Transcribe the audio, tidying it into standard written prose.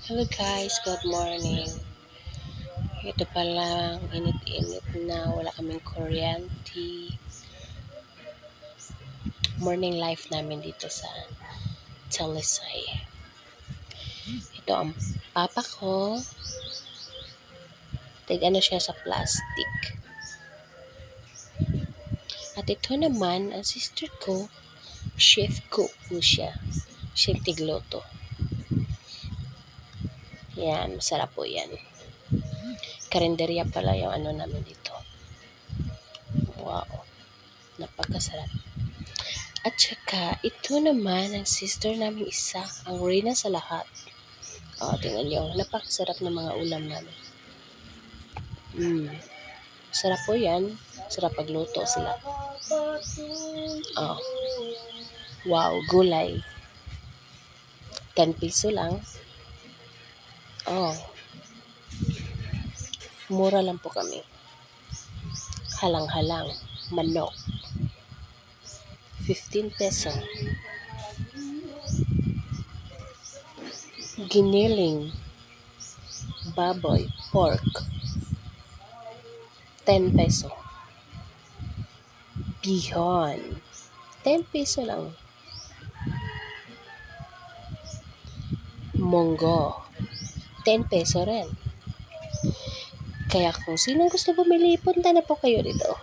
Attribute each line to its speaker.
Speaker 1: Hello guys, good morning. Ito palang init-init na wala kaming kuryente. Morning life namin dito sa Talisay. Ito ang papa ko. Tig-ano siya sa plastic. At ito naman, ang sister ko, chef cook po siya. Siya tigloto. Yan, masarap po yan. Karinderya pala yung ano namin dito. Wow, napakasarap. At saka, ito naman ang sister namin isa, ang reyna sa lahat. Tingnan nyo, napakasarap ng mga ulam namin. Sarap po yan. Sarap pagluto sila. Wow, gulay. 10 piso lang. Mura lang po kami. Halang-halang. Manok. 15 peso. Giniling. Baboy. Pork. 10 peso. Bihon. 10 peso lang. Munggo. 10 peso rin. Kaya kung sino gusto bumili, punta na po kayo dito.